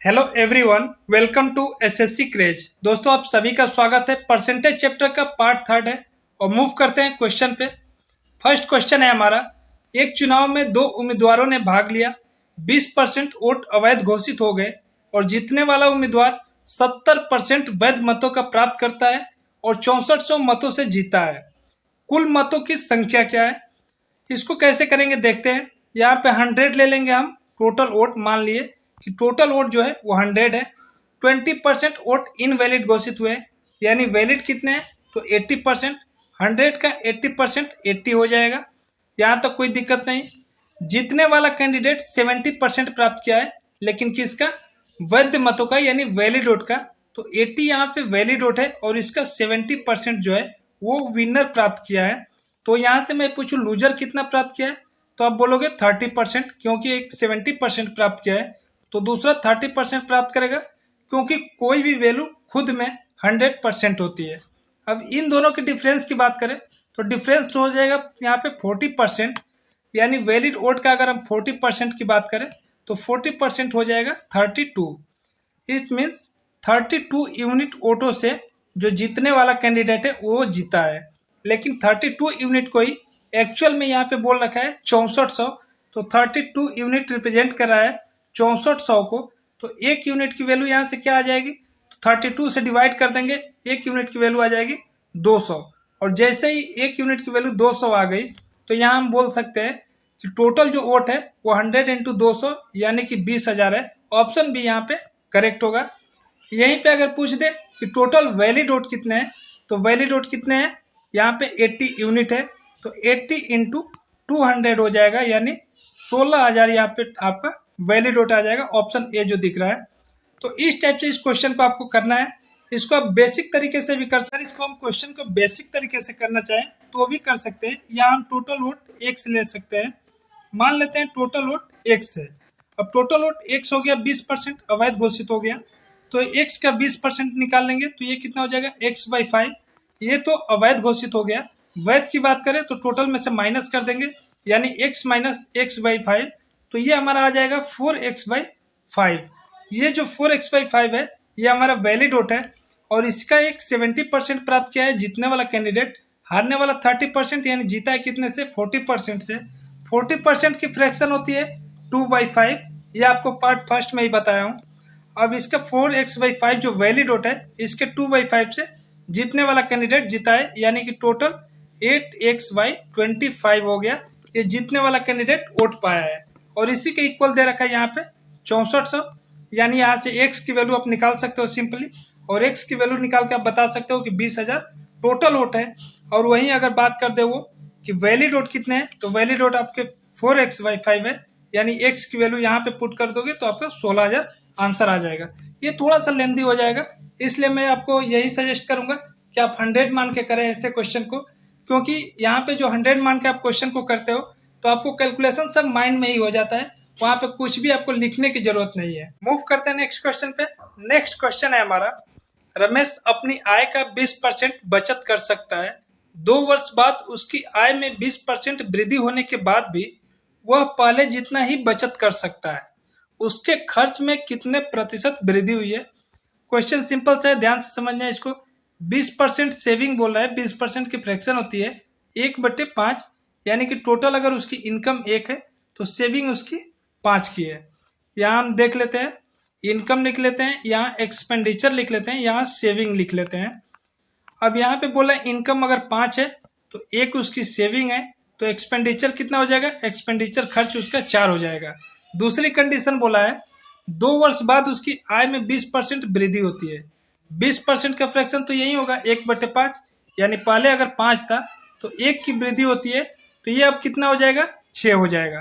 Hello everyone, welcome to SSC craze. दोस्तों, आप सभी का स्वागत है। परसेंटेज चैप्टर का पार्ट थर्ड है और मूव करते हैं क्वेश्चन पे। फर्स्ट क्वेश्चन है हमारा, एक चुनाव में दो उम्मीदवारों ने भाग लिया, 20% वोट अवैध घोषित हो गए और जीतने वाला उम्मीदवार 70% वैध मतों का प्राप्त करता है और 6400 मतों से जीता है। कुल मतों की संख्या क्या है? इसको कैसे करेंगे देखते हैं। यहाँ पे 100 ले लेंगे हम। टोटल वोट मान लिए कि टोटल वोट जो है वो 100 है। 20% वोट इनवैलिड घोषित हुए, यानी वैलिड कितने हैं तो 80%। 100 का 80% 80 हो जाएगा। यहाँ तक कोई दिक्कत नहीं। जीतने वाला कैंडिडेट 70% प्राप्त किया है, लेकिन किसका? वैध मतों का, यानी वैलिड वोट का। तो 80 यहाँ पे वैलिड वोट है और इसका 70% जो है वो विनर प्राप्त किया है। तो यहाँ से मैं पूछूं लूजर कितना प्राप्त किया है, तो आप बोलोगे 30%, क्योंकि एक 70% प्राप्त किया है तो दूसरा 30% प्राप्त करेगा, क्योंकि कोई भी वैल्यू खुद में 100% होती है। अब इन दोनों के डिफरेंस की बात करें तो डिफरेंस हो जाएगा यहाँ पे 40%, यानी वैलिड वोट का अगर हम 40% की बात करें तो 40% हो जाएगा 32। इट मीन्स 32 यूनिट वोटों से जो जीतने वाला कैंडिडेट है वो जीता है। लेकिन 32 यूनिट को ही एक्चुअल में यहाँ पे बोल रखा है 6400, तो 32 यूनिट रिप्रेजेंट कर रहा है 6400 को। तो एक यूनिट की वैल्यू यहाँ से क्या आ जाएगी, तो 32 से डिवाइड कर देंगे, एक यूनिट की वैल्यू आ जाएगी 200। और जैसे ही एक यूनिट की वैल्यू 200 आ गई तो यहाँ हम बोल सकते हैं कि टोटल जो वोट है वो 100 इंटू 200 यानी कि 20,000 है। ऑप्शन भी यहाँ पे करेक्ट होगा। यहीं पे अगर पूछ दे कि टोटल वैलिड वोट कितने हैं, तो वैलिड वोट कितने हैं यहाँ पे 80 यूनिट है, तो 80 इंटू 200 हो जाएगा, यानी 16,000 यहाँ पे आपका वैलिड वोट आ जाएगा। ऑप्शन ए जो दिख रहा है। तो इस टाइप से इस क्वेश्चन को आपको करना है। इसको आप बेसिक तरीके से भी कर सकते हैं। इसको हम क्वेश्चन को बेसिक तरीके से करना चाहें तो भी कर सकते हैं, या हम टोटल वोट एक्स ले सकते हैं। मान लेते हैं टोटल वोट एक्स है। अब टोटल वोट एक्स हो गया, 20% अवैध घोषित हो गया, तो एक्स का 20% निकाल लेंगे तो ये कितना हो जाएगा x/5। ये तो अवैध घोषित हो गया। वैध की बात करें तो टोटल में से माइनस कर देंगे, यानी x माइनस x/5, तो ये हमारा आ जाएगा 4x/5। ये जो 4x/5 है ये हमारा वैलिड वोट है और इसका एक 70% प्राप्त किया है जीतने वाला कैंडिडेट। हारने वाला 30%, यानी जीता है कितने से? 40% से। 40% की फ्रैक्शन होती है 2/5, ये आपको पार्ट फर्स्ट में ही बताया हूँ। अब इसका 4x/5 जो वैलिड वोट है इसके 2/5 से जीतने वाला कैंडिडेट जीता है, यानी कि टोटल 8x/25 हो गया। ये जीतने वाला कैंडिडेट वोट पाया है और इसी के इक्वल दे रखा है यहाँ पे 6400, यानी यहाँ से x की वैल्यू आप निकाल सकते हो सिंपली, और x की वैल्यू निकाल के आप बता सकते हो कि 20,000 टोटल वोट है। और वहीं अगर बात कर दे वो कि वैलिड वोट कितने हैं, तो वैलिड वोट आपके 4x/5 है, यानी x की वैल्यू यहाँ पे पुट कर दोगे तो आपका 16,000 आंसर आ जाएगा। ये थोड़ा सा लेंदी हो जाएगा, इसलिए मैं आपको यही सजेस्ट करूंगा कि आप 100 मान के करें ऐसे क्वेश्चन को, क्योंकि यहाँ पे जो 100 मान के आप क्वेश्चन को करते हो तो आपको कैलकुलेशन सब माइंड में ही हो जाता है, वहां पे कुछ भी आपको लिखने की जरूरत नहीं है। मूव करते हैं नेक्स्ट क्वेश्चन पे। नेक्स्ट क्वेश्चन है हमारा, रमेश अपनी आय का 20% बचत कर सकता है। 2 वर्ष बाद उसकी आय में 20% वृद्धि होने के बाद भी वह पहले जितना ही बचत कर सकता है। उसके खर्च में कितने प्रतिशत वृद्धि हुई है? क्वेश्चन सिंपल सा है, ध्यान से समझना है इसको। 20% सेविंग बोल रहा है, 20% की फ्रैक्शन होती है 1/5, यानी कि टोटल अगर उसकी इनकम 1 है तो सेविंग उसकी 5 की है। यहाँ हम देख लेते हैं, इनकम लिख लेते हैं, यहाँ एक्सपेंडिचर लिख लेते हैं, यहाँ सेविंग लिख लेते हैं। अब यहाँ पे बोला इनकम अगर 5 है तो 1 उसकी सेविंग है, तो एक्सपेंडिचर कितना हो जाएगा? एक्सपेंडिचर खर्च उसका 4 हो जाएगा। दूसरी कंडीशन बोला है 2 वर्ष बाद उसकी आय में 20% वृद्धि होती है। 20% का फ्रैक्शन तो यही होगा 1/5, यानी पहले अगर 5 था तो 1 की वृद्धि होती है, तो ये अब कितना हो जाएगा? 6 हो जाएगा।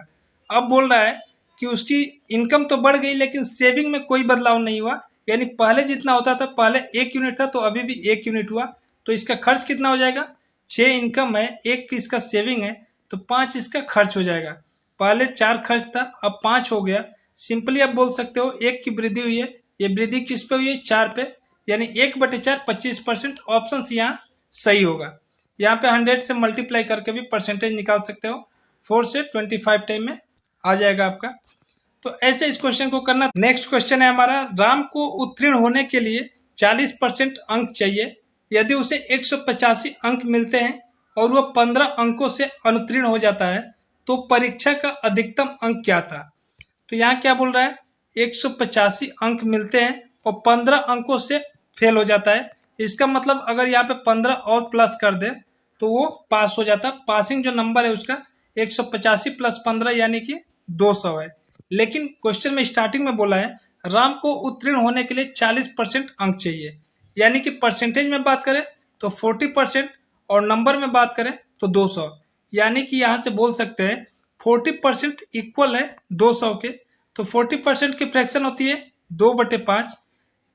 अब बोल रहा है कि उसकी इनकम तो बढ़ गई लेकिन सेविंग में कोई बदलाव नहीं हुआ, यानी पहले जितना होता था, पहले 1 यूनिट था तो अभी भी 1 यूनिट हुआ, तो इसका खर्च कितना हो जाएगा? 6 इनकम है, 1 इसका सेविंग है, तो 5 इसका खर्च हो जाएगा। पहले 4 खर्च था, अब 5 हो गया। सिंपली आप बोल सकते हो 1 की वृद्धि हुई है, ये वृद्धि किस पे हुई है? 4 पे, यानी 1/4 25%। ऑप्शन यहाँ सही होगा। यहाँ पे 100 से मल्टीप्लाई करके भी परसेंटेज निकाल सकते हो। 4 से 25 टाइम में आ जाएगा आपका। तो ऐसे इस क्वेश्चन को करना। नेक्स्ट क्वेश्चन है हमारा, राम को उत्तीर्ण होने के लिए 40% अंक चाहिए। यदि उसे 185 अंक मिलते हैं और वह 15 अंकों से अनुत्तीर्ण हो जाता है तो परीक्षा का अधिकतम अंक क्या था। तो यहाँ क्या बोल रहा है, 185 अंक मिलते हैं और 15 अंकों से फेल हो जाता है। इसका मतलब अगर यहाँ पे 15 और प्लस कर दे तो वो पास हो जाता। पासिंग जो नंबर है उसका 185 प्लस 15 यानी कि 200 है। लेकिन क्वेश्चन में स्टार्टिंग में बोला है राम को उत्तीर्ण होने के लिए 40% अंक चाहिए, यानी कि परसेंटेज में बात करें तो 40% और नंबर में बात करें तो 200, यानी कि यहाँ से बोल सकते हैं 40% इक्वल है 200 के। तो 40% की फ्रैक्शन होती है 2/5।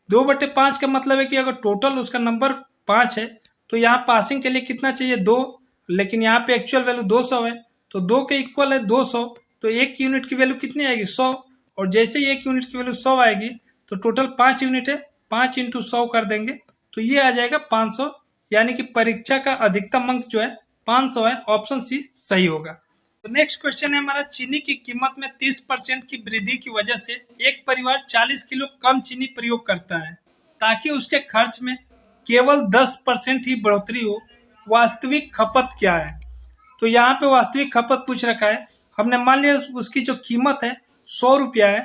2/5 का मतलब है कि अगर टोटल उसका नंबर 5 है तो यहाँ पासिंग के लिए कितना चाहिए 2, लेकिन यहाँ पे एक्चुअल वैल्यू 200 है तो 2 के इक्वल है 200। तो एक यूनिट की वैल्यू कितनी आएगी 100, और जैसे ही एक यूनिट की वैल्यू 100 आएगी तो टोटल 5 यूनिट है, 5 × 100 कर देंगे तो ये आ जाएगा 500, यानी कि परीक्षा का अधिकतम अंक जो है 500 है। ऑप्शन सी सही होगा। तो नेक्स्ट क्वेश्चन है हमारा, चीनी की कीमत में 30% की वृद्धि की वजह से एक परिवार 40 किलो कम चीनी प्रयोग करता है ताकि उसके खर्च में केवल 10% ही बढ़ोतरी हो। वास्तविक खपत क्या है। तो यहाँ पे वास्तविक खपत पूछ रखा है। हमने मान लिया उसकी जो कीमत है 100 रुपया है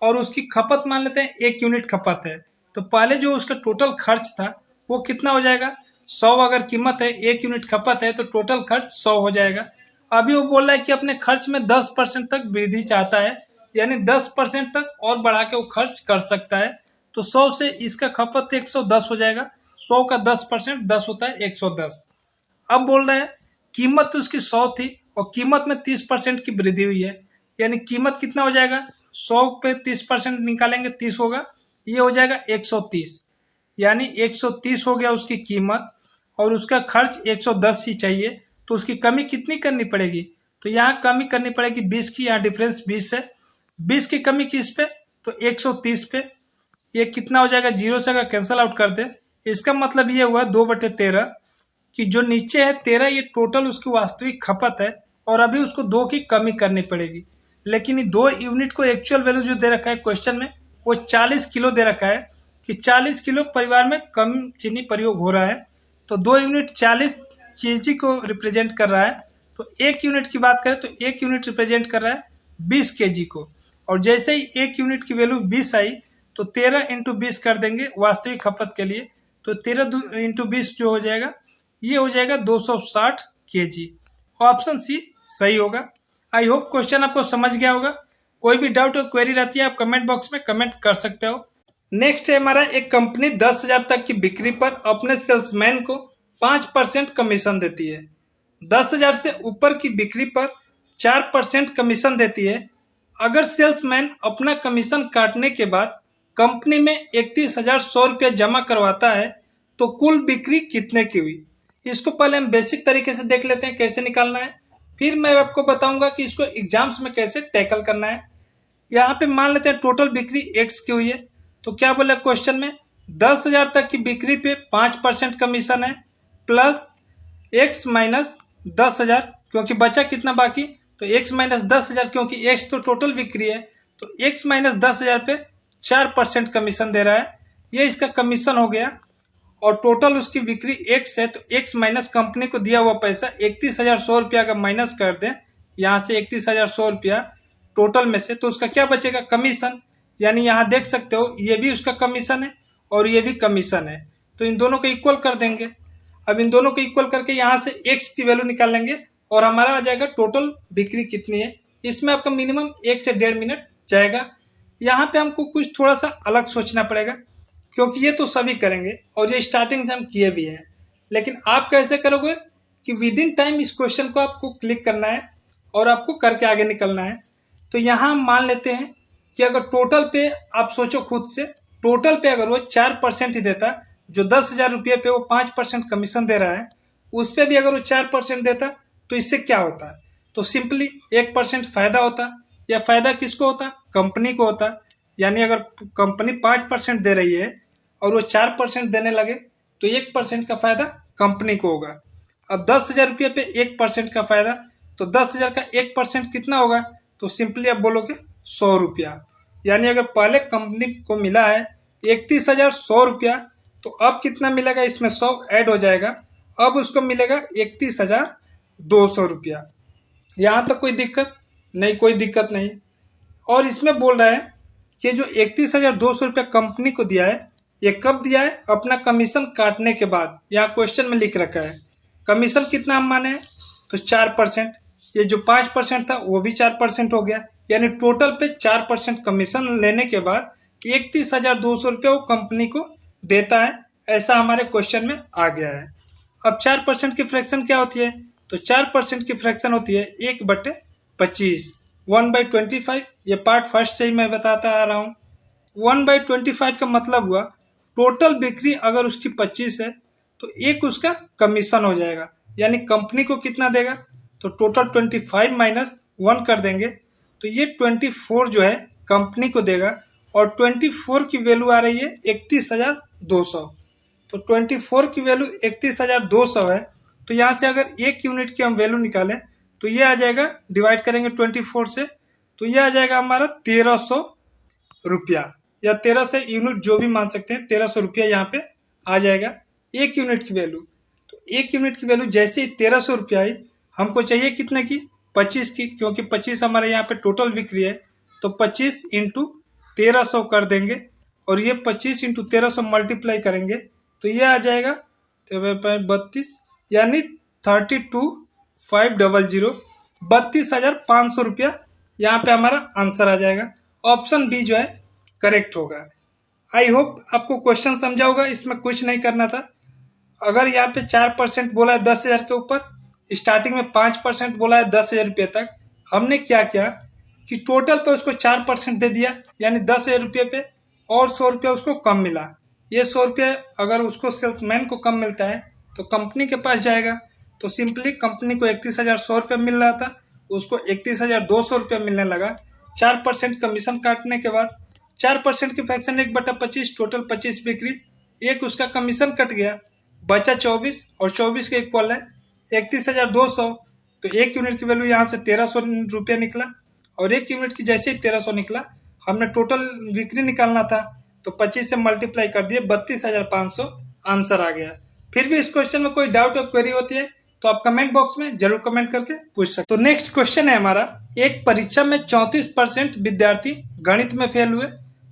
और उसकी खपत मान लेते हैं 1 यूनिट खपत है। तो पहले जो उसका टोटल खर्च था वो कितना हो जाएगा 100, अगर कीमत है 1 यूनिट खपत है तो टोटल खर्च 100 हो जाएगा। अभी वो बोल रहा है कि अपने खर्च में 10% तक वृद्धि चाहता है, यानी 10% तक और बढ़ा के वो खर्च कर सकता है। तो 100 से इसका खपत 110 हो जाएगा। 100 का 10% 10 होता है 110। अब बोल रहा है कीमत तो उसकी 100 थी और कीमत में 30% की वृद्धि हुई है, यानी कीमत कितना हो जाएगा 100 पे 30% निकालेंगे 30 होगा, ये हो जाएगा 130, यानी 130 हो गया उसकी कीमत और उसका खर्च 110 ही चाहिए। तो उसकी कमी कितनी करनी पड़ेगी, तो यहाँ कमी करनी पड़ेगी 20 की, यहाँ डिफरेंस 20 है। 20 की कमी किस पे, तो 130 पे। ये कितना हो जाएगा 0 से अगर कैंसिल आउट कर दे, इसका मतलब ये हुआ 2/13 कि जो नीचे है 13 ये टोटल उसकी वास्तविक खपत है और अभी उसको 2 की कमी करनी पड़ेगी। लेकिन ये 2 यूनिट को एक्चुअल वैल्यू जो दे रखा है क्वेश्चन में वो 40 किलो दे रखा है कि 40 किलो परिवार में कम चीनी प्रयोग हो रहा है। तो 2 यूनिट 40 केजी को रिप्रेजेंट कर रहा है। तो 1 यूनिट की बात करें तो 1 यूनिट रिप्रेजेंट कर रहा है 20 केजी को, और जैसे ही 1 यूनिट की वैल्यू 20 आई तो 13 × 20 कर देंगे वास्तविक खपत के लिए। तो 13 × 20 जो हो जाएगा ये हो जाएगा 260 केजी। ऑप्शन सी सही होगा। आई होप क्वेश्चन आपको समझ गया होगा। कोई भी डाउट और क्वेरी रहती है आप कमेंट बॉक्स में कमेंट कर सकते हो। नेक्स्ट है हमारा, एक कंपनी 10,000 तक की बिक्री पर अपने सेल्समैन को 5% कमीशन देती है। 10,000 से ऊपर की बिक्री पर 4% कमीशन देती है। अगर सेल्समैन अपना कमीशन काटने के बाद कंपनी में 31,100 रुपया जमा करवाता है तो कुल बिक्री कितने की हुई। इसको पहले हम बेसिक तरीके से देख लेते हैं कैसे निकालना है, फिर मैं आपको बताऊंगा कि इसको एग्जाम्स में कैसे टैकल करना है। यहाँ पे मान लेते हैं टोटल बिक्री x की हुई है। तो क्या बोला क्वेश्चन में, 10,000 तक की बिक्री पे 5% कमीशन है प्लस x माइनस 10,000, क्योंकि बचा कितना बाकी, तो x माइनस 10,000, क्योंकि x तो टोटल बिक्री है तो x माइनस 10,000 पे 4% कमीशन दे रहा है। ये इसका कमीशन हो गया और टोटल उसकी बिक्री x है तो x माइनस कंपनी को दिया हुआ पैसा 31,100 रुपया का माइनस कर दें यहाँ से 31,100 रुपया टोटल में से, तो उसका क्या बचेगा कमीशन। यानी यहाँ देख सकते हो ये भी उसका कमीशन है और ये भी कमीशन है, तो इन दोनों को इक्वल कर देंगे। अब इन दोनों को इक्वल करके यहाँ से x की वैल्यू निकाल लेंगे और हमारा आ जाएगा टोटल बिक्री कितनी है। इसमें आपका मिनिमम 1 से 1.5 मिनट जाएगा। यहाँ पे हमको कुछ थोड़ा सा अलग सोचना पड़ेगा क्योंकि ये तो सभी करेंगे और ये स्टार्टिंग से हम किए भी हैं, लेकिन आप कैसे करोगे कि विद इन टाइम इस क्वेश्चन को आपको क्लिक करना है और आपको करके आगे निकलना है। तो यहाँ हम मान लेते हैं कि अगर टोटल पे आप सोचो खुद से, टोटल पे अगर वो 4% ही देता, जो 10,000 रुपये पे वो 5% कमीशन दे रहा है उस पर भी अगर वो 4% देता तो इससे क्या होता, तो सिंपली 1% फायदा होता। या फायदा किसको होता, कंपनी को होता। यानी अगर कंपनी 5% दे रही है और वो 4% देने लगे तो 1% का फायदा कंपनी को होगा। अब 10,000 रुपये पे 1% का फायदा, तो 10,000 का 1% कितना होगा, तो सिंपली आप बोलोगे रुपया। यानी अगर पहले कंपनी को मिला है 31,100 रुपया, तो अब कितना मिलेगा, इसमें 100 ऐड हो जाएगा, अब उसको मिलेगा 31,200 रुपया। यहाँ तक कोई दिक्कत नहीं? कोई दिक्कत नहीं। और इसमें बोल रहा है कि जो 31,200 रुपया कंपनी को दिया है, ये कब दिया है? अपना कमीशन काटने के बाद। यहाँ क्वेश्चन में लिख रखा है कमीशन कितना हम माने हैं, तो 4%। ये जो 5% था वो भी 4% हो गया, यानी टोटल पे 4% कमीशन लेने के बाद 31,200 रुपया वो कंपनी को देता है। ऐसा हमारे क्वेश्चन में आ गया है। अब 4% की फ्रैक्शन क्या होती है? तो 4% की फ्रैक्शन होती है 1/25, 1/25। ये पार्ट फर्स्ट से ही मैं बताता आ रहा हूँ। 1/25 का मतलब हुआ टोटल बिक्री अगर उसकी 25 है तो एक उसका कमीशन हो जाएगा, यानी कंपनी को कितना देगा, तो टोटल 25 माइनस 1 कर देंगे तो ये 24 जो है कंपनी को देगा। और 24 की वैल्यू आ रही है 31,200, तो 24 की वैल्यू 31,200 है। तो यहाँ से अगर 1 यूनिट की हम वैल्यू निकालें तो ये आ जाएगा, डिवाइड करेंगे 24 से, तो ये आ जाएगा हमारा 1,300 रुपया, या 1300 यूनिट जो भी मान सकते हैं, 1,300 रुपया यहाँ पे आ जाएगा 1 यूनिट की वैल्यू। तो 1 यूनिट की वैल्यू जैसे ही 1,300 रुपया आई, हमको चाहिए कितने की, 25 की, क्योंकि 25 हमारे यहाँ पे टोटल बिक्री है। तो 25 इंटू 1,300 कर देंगे, और ये 25 इंटू 1,300 मल्टीप्लाई करेंगे तो ये आ जाएगा 32, यानी 32,500, 32,500 रुपया यहाँ पे हमारा आंसर आ जाएगा। ऑप्शन बी जो है करेक्ट होगा। आई होप आपको क्वेश्चन समझा होगा, इसमें कुछ नहीं करना था। अगर यहाँ पे 4% बोला है 10,000 के ऊपर, स्टार्टिंग में 5% बोला है 10,000 रुपये तक, हमने क्या किया कि टोटल पे उसको 4% दे दिया, यानी 10,000 रुपये पे और 100 रुपया उसको कम मिला। ये 100 रुपये अगर उसको सेल्समैन को कम मिलता है तो कंपनी के पास जाएगा, तो सिंपली कंपनी को 31,100 रुपये मिल रहा था, उसको 31,200 रुपये मिलने लगा। 4% कमीशन काटने के बाद 4% की फ्रैक्शन 1/25, टोटल 25 बिक्री, एक उसका कमीशन कट गया, बचा 24, और 24 के इक्वल है 31,200। तो 1 यूनिट की वैल्यू यहाँ से 1,300 रुपया निकला, और 1 यूनिट की जैसे ही 1,300 निकला, हमने टोटल बिक्री निकालना था तो 25 से मल्टीप्लाई कर दिए, 32,500 आंसर आ गया। फिर भी इस क्वेश्चन में कोई डाउट और क्वेरी होती है तो आप कमेंट बॉक्स में जरूर कमेंट करके पूछ सकते। तो नेक्स्ट क्वेश्चन है हमारा, एक परीक्षा में 34% विद्यार्थी गणित में फेल हुए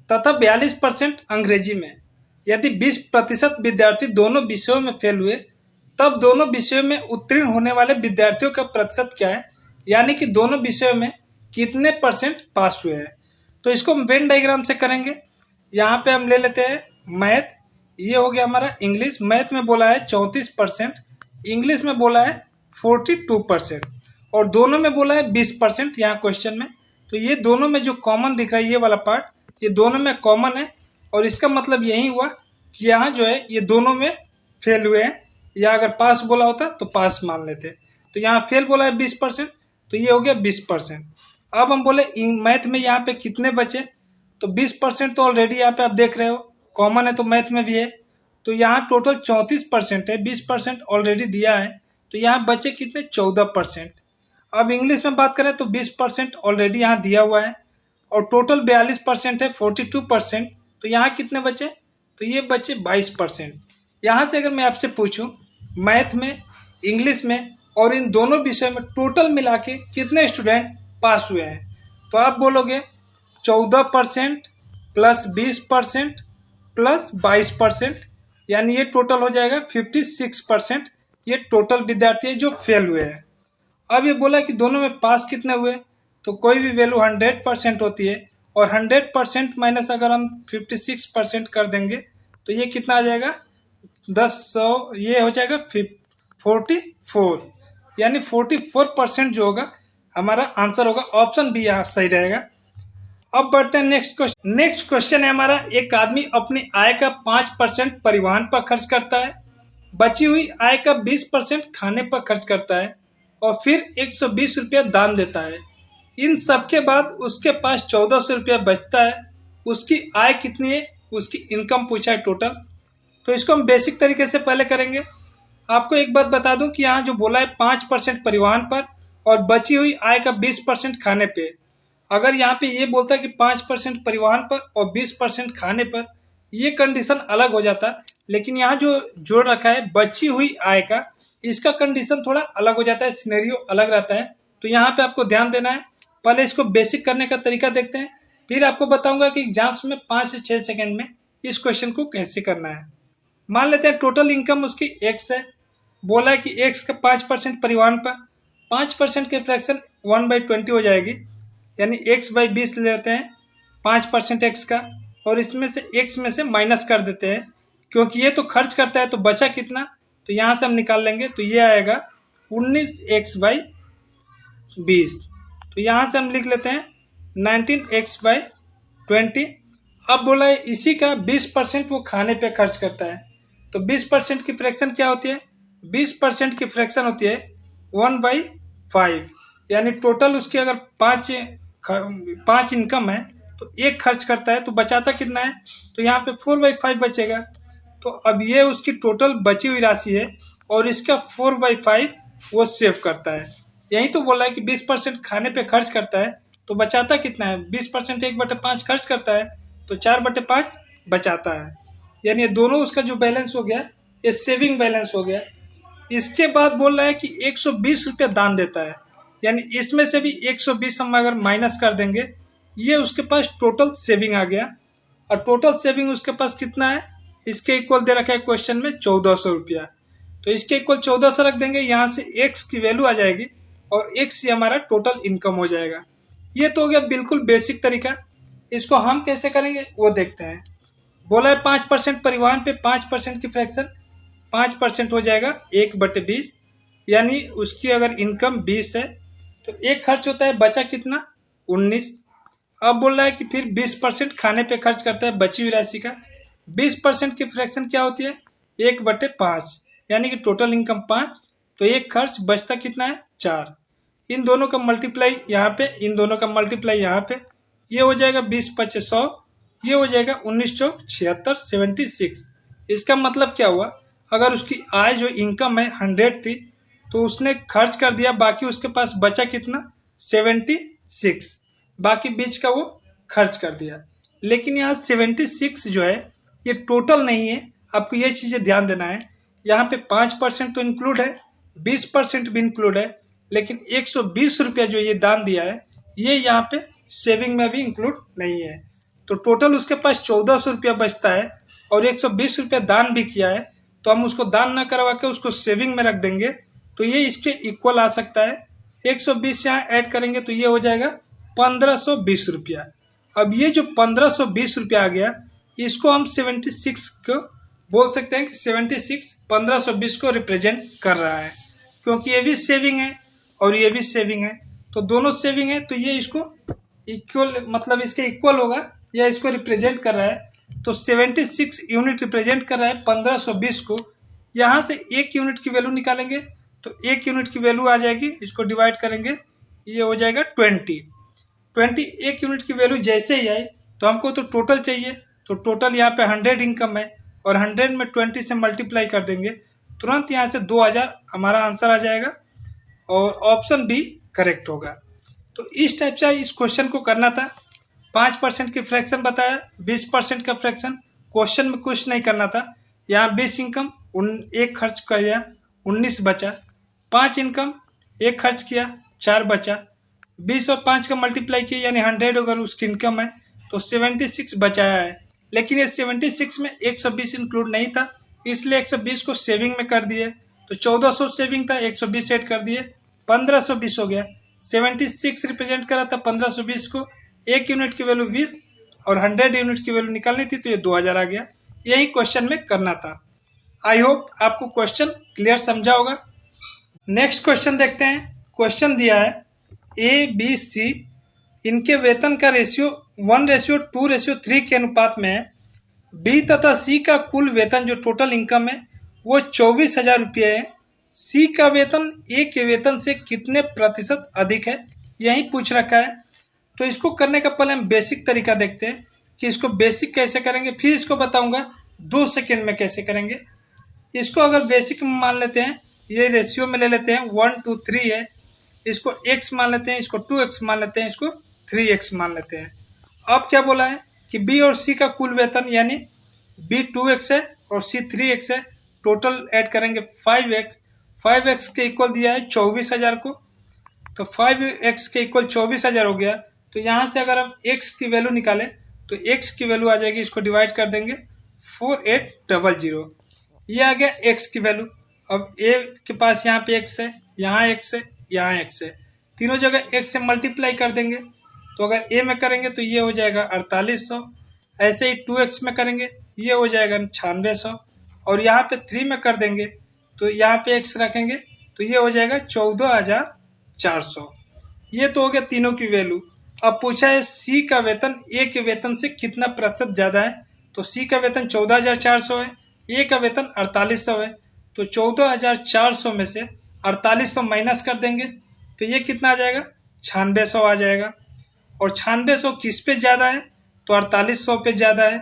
तथा 42% अंग्रेजी में। यदि 20% विद्यार्थी दोनों विषयों में फेल हुए, तब दोनों विषयों में उत्तीर्ण होने वाले विद्यार्थियों का प्रतिशत क्या है, यानी कि दोनों विषयों में कितने % पास हुए हैं। तो इसको हम वेन डायग्राम से करेंगे। यहाँ पे हम ले लेते हैं मैथ, ये हो गया हमारा इंग्लिश। मैथ में बोला है 34%, इंग्लिश में बोला है 42%, और दोनों में बोला है 20% यहाँ क्वेश्चन में। तो ये दोनों में जो कॉमन दिख रहा है, ये वाला पार्ट, ये दोनों में कॉमन है, और इसका मतलब यही हुआ कि यहाँ जो है ये दोनों में फेल हुए हैं, या अगर पास बोला होता तो पास मान लेते। तो यहाँ फेल बोला है 20%, तो ये हो गया 20%। अब हम बोले मैथ में यहाँ पे कितने बचे, तो 20% तो ऑलरेडी यहाँ पे आप देख रहे हो कॉमन है, तो मैथ में भी है। तो यहाँ टोटल 34% है, 20% ऑलरेडी दिया है, तो यहाँ बचे कितने, 14%। अब इंग्लिश में बात करें तो 20% ऑलरेडी यहाँ दिया हुआ है, और टोटल 42% है, 42%। तो यहाँ कितने बचे, तो ये बचे 22%। यहाँ से अगर मैं आपसे पूछूं मैथ में, इंग्लिश में और इन दोनों विषय में टोटल मिला के कितने स्टूडेंट पास हुए हैं, तो आप बोलोगे 14% प्लस 20% प्लस 22%, यानी ये टोटल हो जाएगा 56%। ये टोटल विद्यार्थी है जो फेल हुए हैं। अब ये बोला कि दोनों में पास कितने हुए, तो कोई भी वैल्यू 100% होती है, और 100% माइनस अगर हम 56% कर देंगे तो ये कितना आ जाएगा, 10, ये हो जाएगा 44, यानी 44% जो होगा हमारा आंसर होगा। ऑप्शन बी यहाँ सही रहेगा। अब बढ़ते हैं नेक्स्ट क्वेश्चन। नेक्स्ट क्वेश्चन है हमारा, एक आदमी अपनी आय का 5% परिवहन पर खर्च करता है, बची हुई आय का 20% खाने पर खर्च करता है, और फिर 120 रुपया दान देता है। इन सब के बाद उसके पास 1,400 रुपया बचता है। उसकी आय कितनी है, उसकी इनकम पूछा है टोटल। तो इसको हम बेसिक तरीके से पहले करेंगे। आपको एक बात बता दूं कि यहाँ जो बोला है 5% परिवहन पर और बची हुई आय का 20% खाने पे। अगर यहाँ पे ये बोलता है कि 5% परिवहन पर और 20% खाने पर, ये कंडीशन अलग हो जाता। लेकिन यहाँ जो जोड़ रखा है बची हुई आय का, इसका कंडीशन थोड़ा अलग हो जाता है, सिनेरियो अलग रहता है। तो यहाँ पे आपको ध्यान देना है। पहले इसको बेसिक करने का तरीका देखते हैं, फिर आपको बताऊंगा कि एग्जाम्स में 5 से 6 सेकंड में इस क्वेश्चन को कैसे करना है। मान लेते हैं टोटल इनकम उसकी x है, बोला है कि x का 5% परिवहन पर, 5% के फ्रैक्शन 1/20 हो जाएगी, यानी x/20 लेते हैं 5% x का, और इसमें से x में से माइनस कर देते हैं, क्योंकि ये तो खर्च करता है। तो बचा कितना, तो यहाँ से हम निकाल लेंगे, तो ये आएगा 19x/20। तो यहाँ से हम लिख लेते हैं 19x/20। अब बोला है इसी का 20% वो खाने पे खर्च करता है। तो 20% की फ्रैक्शन क्या होती है, 20% की फ्रैक्शन होती है 1/5, यानी टोटल उसकी अगर पाँच इनकम है तो एक खर्च करता है, तो बचाता कितना है, तो यहाँ पे 4/5 बचेगा। तो अब ये उसकी टोटल बची हुई राशि है और इसका 4/5 वो सेव करता है। यही तो बोला है कि 20% खाने पे खर्च करता है, तो बचाता कितना है, 20% 1/5 खर्च करता है, तो 4/5 बचाता है। यानी ये दोनों उसका जो बैलेंस हो गया, ये सेविंग बैलेंस हो गया। इसके बाद बोल रहा है कि 120 रुपये दान देता है, यानी इसमें से भी 120 हम अगर माइनस कर देंगे, ये उसके पास टोटल सेविंग आ गया। और टोटल सेविंग उसके पास कितना है, इसके इक्वल दे रखा है क्वेश्चन में 1400 रुपया। तो इसके इक्वल 1400 रख देंगे, यहाँ से x की वैल्यू आ जाएगी और x ही हमारा टोटल इनकम हो जाएगा। ये तो हो गया बिल्कुल बेसिक तरीका। इसको हम कैसे करेंगे वो देखते हैं। बोला है 5% परिवहन पे 5% की फ्रैक्शन, 5% हो जाएगा 1/20, यानी उसकी अगर इनकम 20 है तो एक खर्च होता है, बचा कितना 19। अब बोल रहा है कि फिर 20% खाने पे खर्च करता है बची हुई राशि का। 20% की फ्रैक्शन क्या होती है 1/5, यानी कि टोटल इनकम 5, तो एक खर्च बचता कितना है 4। इन दोनों का मल्टीप्लाई यहाँ पे, इन दोनों का मल्टीप्लाई यहाँ पे, ये हो जाएगा 20×5 = 100, ये हो जाएगा 19×4 = 76। इसका मतलब क्या हुआ, अगर उसकी आय जो इनकम है 100 थी, तो उसने खर्च कर दिया, बाकी उसके पास बचा कितना 76, बाकी बीच का वो खर्च कर दिया। लेकिन यहाँ 76 जो है ये टोटल नहीं है, आपको ये चीज़ें ध्यान देना है। यहाँ पे 5% तो इंक्लूड है, 20% भी इंक्लूड है, लेकिन 120 रुपया जो ये दान दिया है ये यहाँ पे सेविंग में भी इंक्लूड नहीं है। तो टोटल उसके पास 1400 रुपया बचता है और 120 रुपया दान भी किया है, तो हम उसको दान ना करवा के उसको सेविंग में रख देंगे, तो ये इसके इक्वल आ सकता है। 120 यहाँ ऐड करेंगे तो ये हो जाएगा 1520 रुपया। अब ये जो 1520 रुपया आ गया, इसको हम 76 को बोल सकते हैं कि 76 1520 को रिप्रेजेंट कर रहा है, क्योंकि ये भी सेविंग है और ये भी सेविंग है, तो दोनों सेविंग है, तो ये इसको इक्वल, मतलब इसके इक्वल होगा, या इसको रिप्रेजेंट कर रहा है। तो 76 यूनिट रिप्रेजेंट कर रहा है 1520 को। यहाँ से 1 यूनिट की वैल्यू निकालेंगे तो 1 यूनिट की वैल्यू आ जाएगी, इसको डिवाइड करेंगे, ये हो जाएगा 20। 1 यूनिट की वैल्यू जैसे ही आई, तो हमको तो टोटल चाहिए, तो टोटल यहाँ पे 100 इनकम है और 100 में 20 से मल्टीप्लाई कर देंगे, तुरंत यहाँ से 2000 हमारा आंसर आ जाएगा और ऑप्शन बी करेक्ट होगा। तो इस टाइप से इस क्वेश्चन को करना था। 5% की फ्रैक्शन बताया, 20% का फ्रैक्शन, क्वेश्चन में कुछ नहीं करना था। यहाँ 20 इनकम, एक खर्च किया 19 बचा, 5 इनकम, एक खर्च किया 4 बचा, 20 और 5 का मल्टीप्लाई किया, यानी 100 अगर उसकी इनकम है तो 76 बचाया है। लेकिन ये 76 में 120 इंक्लूड नहीं था, इसलिए 120 को सेविंग में कर दिए, तो 1400 सेविंग था, 120 ऐड कर दिए, 1520 हो गया। 76 रिप्रेजेंट करा था 1520 को, 1 यूनिट की वैल्यू 20 और 100 यूनिट की वैल्यू निकालनी थी, तो ये 2000 आ गया। यही क्वेश्चन में करना था। आई होप आपको क्वेश्चन क्लियर समझा होगा। नेक्स्ट क्वेश्चन देखते हैं। क्वेश्चन दिया है ABC इनके वेतन का रेशियो 1:2:3 के अनुपात में है। B तथा C का कुल वेतन जो टोटल इनकम है वो 24,000 रुपये है। C का वेतन A के वेतन से कितने प्रतिशत अधिक है, यही पूछ रखा है। तो इसको करने का पहले हम बेसिक तरीका देखते हैं कि इसको बेसिक कैसे करेंगे, फिर इसको बताऊंगा 2 सेकेंड में कैसे करेंगे। इसको अगर बेसिक में मान लेते हैं, ये रेशियो में ले लेते हैं 1:3 है, इसको x मान लेते हैं, इसको 2x मान लेते हैं, इसको 3x मान लेते हैं। अब क्या बोला है कि बी और सी का कुल वेतन यानी बी 2x है और सी 3x है, टोटल ऐड करेंगे 5x। 5x के इक्वल दिया है 24,000 को, तो 5x के इक्वल 24,000 हो गया। तो यहाँ से अगर हम x की वैल्यू निकालें तो x की वैल्यू आ जाएगी, इसको डिवाइड कर देंगे 4800, ये आ गया x की वैल्यू। अब a के पास यहाँ पे x है, यहाँ x है, यहाँ x है, तीनों जगह x से मल्टीप्लाई कर देंगे। तो अगर a में करेंगे तो ये हो जाएगा 4800, ऐसे ही 2x में करेंगे ये हो जाएगा 9600, और यहाँ पे 3 में कर देंगे तो यहाँ पे x रखेंगे तो ये हो जाएगा 14,400। ये तो हो गया तीनों की वैल्यू। अब पूछा है सी का वेतन ए के वेतन से कितना प्रतिशत ज्यादा है, तो सी का वेतन 14,400 है, ए का वेतन 4800 है। तो 14,400 में से 4800 माइनस कर देंगे तो ये कितना आ जाएगा, 9600 आ जाएगा। और 9600 किस पे ज्यादा है, तो 4800 पे ज्यादा है।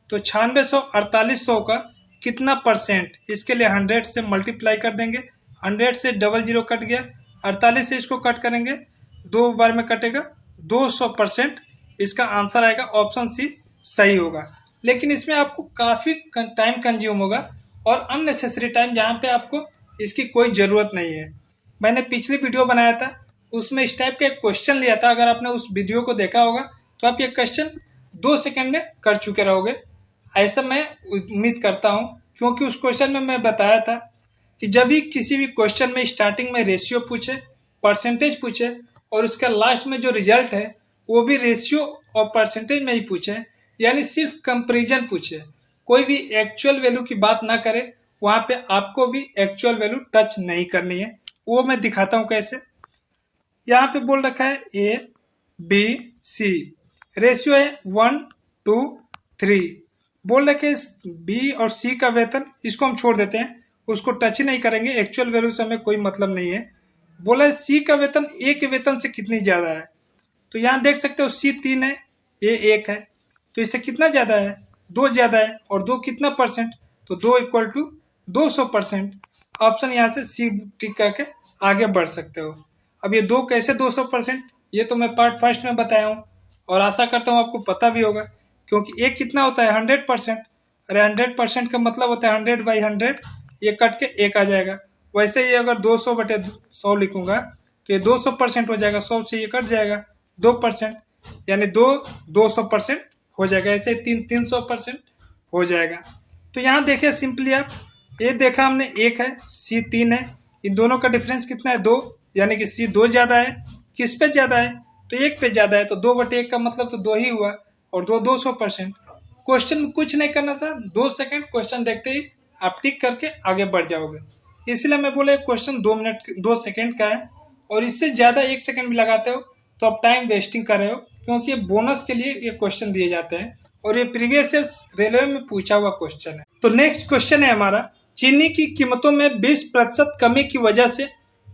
तो 9600 4800 का कितना परसेंट, इसके लिए 100 से मल्टीप्लाई कर देंगे, 100 से 00 कट गया, 48 से इसको कट करेंगे, 2 बार में कटेगा, 200%। इसका आंसर आएगा ऑप्शन सी सही होगा। लेकिन इसमें आपको काफ़ी टाइम कंज्यूम होगा और अननेसेसरी टाइम, जहाँ पे आपको इसकी कोई ज़रूरत नहीं है। मैंने पिछली वीडियो बनाया था, उसमें इस टाइप का एक क्वेश्चन लिया था, अगर आपने उस वीडियो को देखा होगा तो आप ये क्वेश्चन 2 सेकंड में कर चुके रहोगे, ऐसा मैं उम्मीद करता हूँ। क्योंकि उस क्वेश्चन में मैं बताया था कि जब भी किसी भी क्वेश्चन में स्टार्टिंग में रेशियो पूछे, परसेंटेज पूछे और उसका लास्ट में जो रिजल्ट है वो भी रेशियो और परसेंटेज में ही पूछे, यानी सिर्फ कंपेरिजन पूछे, कोई भी एक्चुअल वैल्यू की बात ना करे, वहाँ पे आपको भी एक्चुअल वैल्यू टच नहीं करनी है। वो मैं दिखाता हूँ कैसे। यहाँ पे बोल रखा है ए बी सी, रेशियो है 1:3। बोल रखे बी और सी का वेतन, इसको हम छोड़ देते हैं, उसको टच ही नहीं करेंगे, एक्चुअल वैल्यू से हमें कोई मतलब नहीं है। बोला सी का वेतन ए के वेतन से कितनी ज्यादा है, तो यहाँ देख सकते हो सी 3 है, ए 1 है, तो इससे कितना ज्यादा है, 2 ज्यादा है, और 2 कितना परसेंट, तो 2 इक्वल टू 200%। ऑप्शन यहाँ से सी टिक करके आगे बढ़ सकते हो। अब ये 2 कैसे 200%, ये तो मैं पार्ट फर्स्ट में बताया हूँ और आशा करता हूँ आपको पता भी होगा, क्योंकि एक कितना होता है 100%। अरे 100% का मतलब होता है 100/100, ये कट के 1 आ जाएगा। वैसे ही अगर 200/100 लिखूंगा तो ये 200% हो जाएगा, 100 से ये कट जाएगा 2%, यानी 200% हो जाएगा, ऐसे 300% हो जाएगा। तो यहाँ देखिए सिंपली आप, ये देखा हमने 1 है, सी 3 है, इन दोनों का डिफरेंस कितना है 2, यानी कि सी 2 ज्यादा है, किस पे ज्यादा है, तो 1 पे ज्यादा है, तो 2/1 का मतलब तो 2 ही हुआ, और 200%। क्वेश्चन में कुछ नहीं करना सर, 2 सेकंड क्वेश्चन देखते ही आप टिक करके आगे बढ़ जाओगे। इसलिए मैं बोला क्वेश्चन 2 मिनट 2 सेकंड का है, और इससे ज्यादा 1 सेकंड भी लगाते हो तो आप टाइम वेस्टिंग कर रहे हो, क्योंकि ये बोनस के लिए ये क्वेश्चन दिए जाते हैं और ये प्रीवियस ईयर रेलवे में पूछा हुआ क्वेश्चन है। तो नेक्स्ट क्वेश्चन है हमारा, चीनी की कीमतों में 20% कमी की वजह से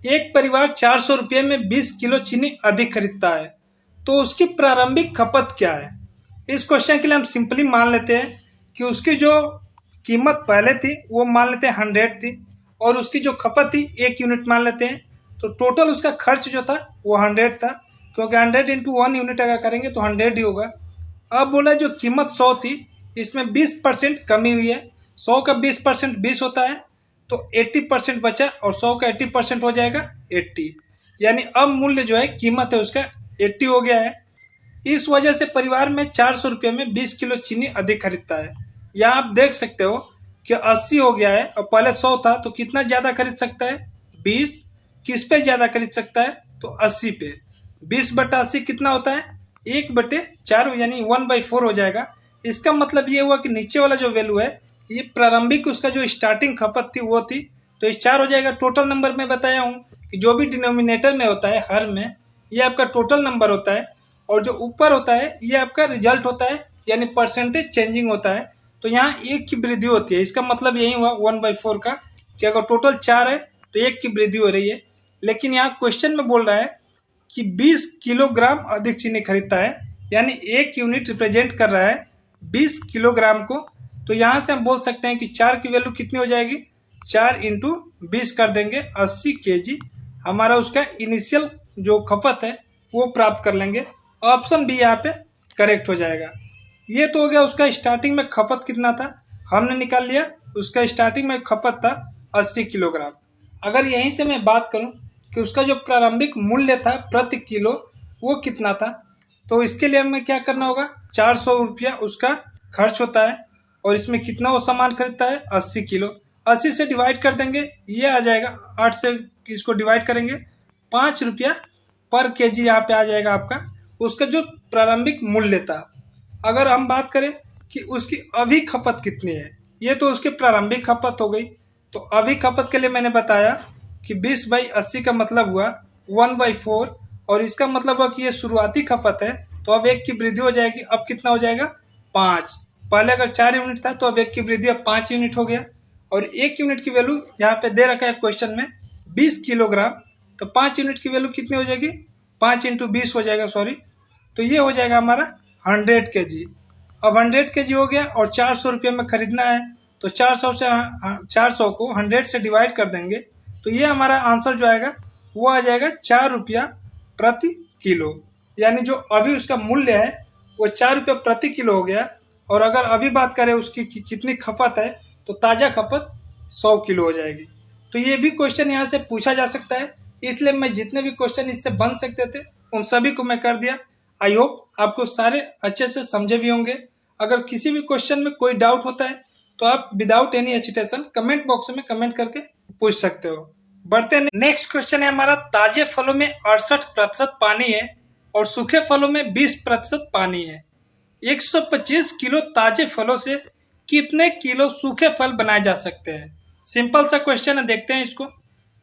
एक परिवार 400 रुपये में 20 किलो चीनी अधिक खरीदता है, तो उसकी प्रारंभिक खपत क्या है। इस क्वेश्चन के लिए हम सिंपली मान लेते हैं कि उसकी जो कीमत पहले थी वो मान लेते हैं 100 थी, और उसकी जो खपत थी 1 यूनिट मान लेते हैं, तो टोटल उसका खर्च जो था वो 100 था, क्योंकि 100 × 1 यूनिट अगर करेंगे तो 100 ही होगा। अब बोला जो कीमत 100 थी, इसमें 20% कमी हुई है, 100 का 20% 20 होता है, तो 80% बचा, और 100 का 80% हो जाएगा 80, यानी अब मूल्य जो है कीमत है उसका 80 हो गया है। इस वजह से परिवार में 400 रुपये में 20 किलो चीनी अधिक खरीदता है। यहाँ आप देख सकते हो कि 80 हो गया है और पहले 100 था, तो कितना ज्यादा खरीद सकता है 20, किस पे ज्यादा खरीद सकता है, तो 80 पे। 20/80 कितना होता है 1/4, यानी 1/4 हो जाएगा। इसका मतलब ये हुआ कि नीचे वाला जो वैल्यू है ये प्रारंभिक उसका जो स्टार्टिंग खपत थी वो थी, तो ये 4 हो जाएगा। टोटल नंबर में बताया हूँ कि जो भी डिनोमिनेटर में होता है हर में, ये आपका टोटल नंबर होता है, और जो ऊपर होता है ये आपका रिजल्ट होता है, यानी परसेंटेज चेंजिंग होता है। तो यहाँ 1 की वृद्धि होती है, इसका मतलब यही हुआ 1/4 का, कि अगर टोटल 4 है तो 1 की वृद्धि हो रही है। लेकिन यहाँ क्वेश्चन में बोल रहा है कि 20 किलोग्राम अधिक चीनी खरीदता है, यानी 1 यूनिट रिप्रेजेंट कर रहा है 20 किलोग्राम को। तो यहाँ से हम बोल सकते हैं कि 4 की वैल्यू कितनी हो जाएगी, 4 × 20 कर देंगे, 80 kg हमारा उसका इनिशियल जो खपत है वो प्राप्त कर लेंगे। ऑप्शन बी यहाँ पे करेक्ट हो जाएगा। ये तो हो गया उसका स्टार्टिंग में खपत कितना था, हमने निकाल लिया। उसका स्टार्टिंग में खपत था 80 किलोग्राम। अगर यहीं से मैं बात करूं कि उसका जो प्रारंभिक मूल्य था प्रति किलो वो कितना था, तो इसके लिए हमें क्या करना होगा, 400 रुपया उसका खर्च होता है और इसमें कितना वो सामान खरीदता है, 80 किलो। 80 से डिवाइड कर देंगे, ये आ जाएगा 8 से इसको डिवाइड करेंगे, 5 रुपया पर केजी यहाँ पे आ जाएगा आपका उसका जो प्रारंभिक मूल्य था। अगर हम बात करें कि उसकी अभी खपत कितनी है, ये तो उसकी प्रारंभिक खपत हो गई। तो अभी खपत के लिए मैंने बताया कि 20/80 का मतलब हुआ 1/4 और इसका मतलब हुआ कि ये शुरुआती खपत है। तो अब एक की वृद्धि हो जाएगी, अब कितना हो जाएगा, 5। पहले अगर 4 यूनिट था तो अब एक की वृद्धि अब 5 यूनिट हो गया। और 1 यूनिट की वैल्यू यहाँ पे दे रखा है क्वेश्चन में 20 किलोग्राम, तो 5 यूनिट की वैल्यू कितनी हो जाएगी, 5 × 20 हो जाएगा, सॉरी। तो ये हो जाएगा हमारा 100 kg। अब 100 kg हो गया और 400 रुपये में खरीदना है, तो 400 को 100 से डिवाइड कर देंगे, तो ये हमारा आंसर जो आएगा वो आ जाएगा 4 रुपया प्रति किलो। यानी जो अभी उसका मूल्य है वो 4 रुपये प्रति किलो हो गया। और अगर अभी बात करें उसकी कितनी खपत है, तो ताज़ा खपत 100 किलो हो जाएगी। तो ये भी क्वेश्चन यहाँ से पूछा जा सकता है, इसलिए मैं जितने भी क्वेश्चन इससे बन सकते थे उन सभी को मैं कर दिया। आई होप आपको सारे अच्छे से समझे भी होंगे। अगर किसी भी क्वेश्चन में कोई डाउट होता है तो आप without any hesitation comment box में कमेंट करके पूछ सकते हो। बढ़ते हैं, नेक्स्ट क्वेश्चन है हमारा, ताजे फलों में 68% पानी है और सूखे फलों में 20% पानी है। 125 किलो ताजे फलों से कितने किलो सूखे फल बनाए जा सकते हैं? सिंपल सा क्वेश्चन है, देखते हैं इसको।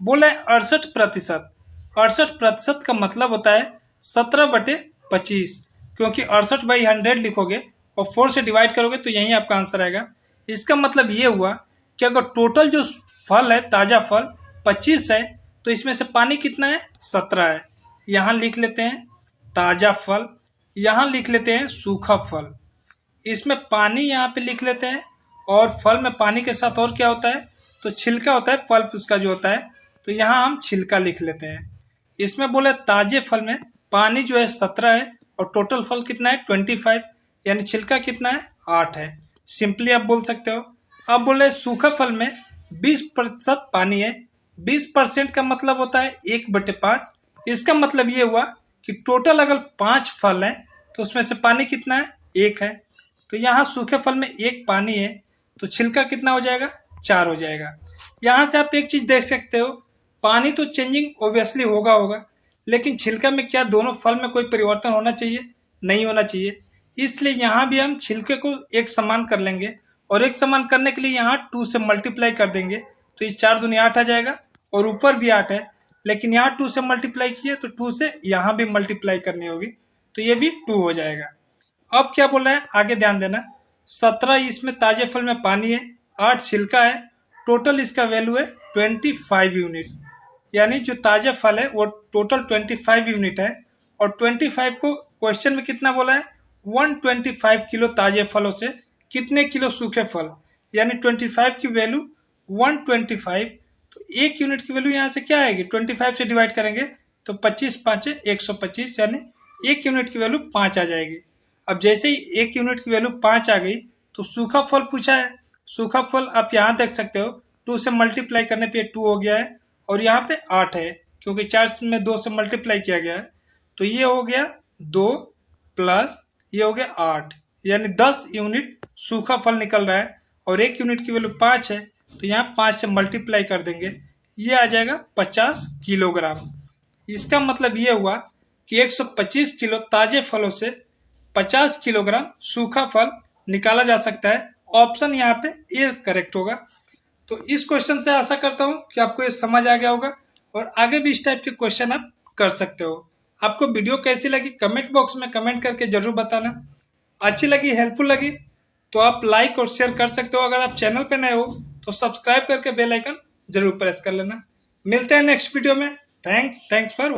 बोला है 68%। 68% का मतलब होता है 17/25, क्योंकि 68/100 लिखोगे और 4 से डिवाइड करोगे तो यही आपका आंसर आएगा। इसका मतलब ये हुआ कि अगर टोटल जो फल है ताज़ा फल 25 है तो इसमें से पानी कितना है, 17 है। यहाँ लिख लेते हैं ताज़ा फल, यहाँ लिख लेते हैं सूखा फल। इसमें पानी यहाँ पे लिख लेते हैं और फल में पानी के साथ और क्या होता है, तो छिलका होता है, पल्प उसका जो होता है, तो यहाँ हम छिलका लिख लेते हैं। इसमें बोले ताजे फल में पानी जो है 17 है और टोटल फल कितना है 25, यानी छिलका कितना है 8 है। सिंपली आप बोल सकते हो। अब बोले सूखा फल में 20% पानी है। 20% का मतलब होता है 1/5। इसका मतलब ये हुआ कि टोटल अगर 5 फल है तो उसमें से पानी कितना है, 1 है। तो यहाँ सूखे फल में 1 पानी है, तो छिलका कितना हो जाएगा, 4 हो जाएगा। यहाँ से आप एक चीज देख सकते हो, पानी तो चेंजिंग ओब्वियसली होगा, लेकिन छिलका में क्या दोनों फल में कोई परिवर्तन होना चाहिए, नहीं होना चाहिए। इसलिए यहाँ भी हम छिलके को एक समान कर लेंगे और एक समान करने के लिए यहाँ 2 से मल्टीप्लाई कर देंगे, तो ये 4 दूनी 8 आ जाएगा और ऊपर भी 8 है, लेकिन यहाँ 2 से मल्टीप्लाई किए तो 2 से यहाँ भी मल्टीप्लाई करनी होगी, तो ये भी 2 हो जाएगा। अब क्या बोल रहा है, आगे ध्यान देना। 17 इसमें ताजे फल में पानी है, 8 छिलका है, टोटल इसका वैल्यू है 25 यूनिट। यानी जो ताजा फल है वो टोटल 25 यूनिट है और 25 को क्वेश्चन में कितना बोला है, 125 किलो ताजे फलों से कितने किलो सूखे फल, यानी 25 की वैल्यू 125। तो 1 यूनिट की वैल्यू यहाँ से क्या आएगी, 25 से डिवाइड करेंगे तो 25 5 125, यानी 1 यूनिट की वैल्यू 5 आ जाएगी। अब जैसे ही 1 यूनिट की वैल्यू 5 आ गई तो सूखा फल पूछा है। सूखा फल आप यहाँ देख सकते हो, 2 से मल्टीप्लाई करने पे 2 हो गया है और यहाँ पे 8 है, क्योंकि 4 में 2 से मल्टीप्लाई किया गया है, तो ये हो गया 2 प्लस ये हो गया 8, यानी 10 यूनिट सूखा फल निकल रहा है और 1 यूनिट की वैल्यू 5 है, तो यहाँ 5 से मल्टीप्लाई कर देंगे, ये आ जाएगा 50 किलोग्राम। इसका मतलब ये हुआ कि 125 किलो ताजे फलों से 50 किलोग्राम सूखा फल निकाला जा सकता है। ऑप्शन यहाँ पे ए करेक्ट होगा। तो इस क्वेश्चन से आशा करता हूँ कि आपको ये समझ आ गया होगा और आगे भी इस टाइप के क्वेश्चन आप कर सकते हो। आपको वीडियो कैसी लगी कमेंट बॉक्स में कमेंट करके जरूर बताना। अच्छी लगी, हेल्पफुल लगी तो आप लाइक और शेयर कर सकते हो। अगर आप चैनल पे नए हो तो सब्सक्राइब करके बेल आइकन जरूर प्रेस कर लेना। मिलते हैं नेक्स्ट वीडियो में। Thanks for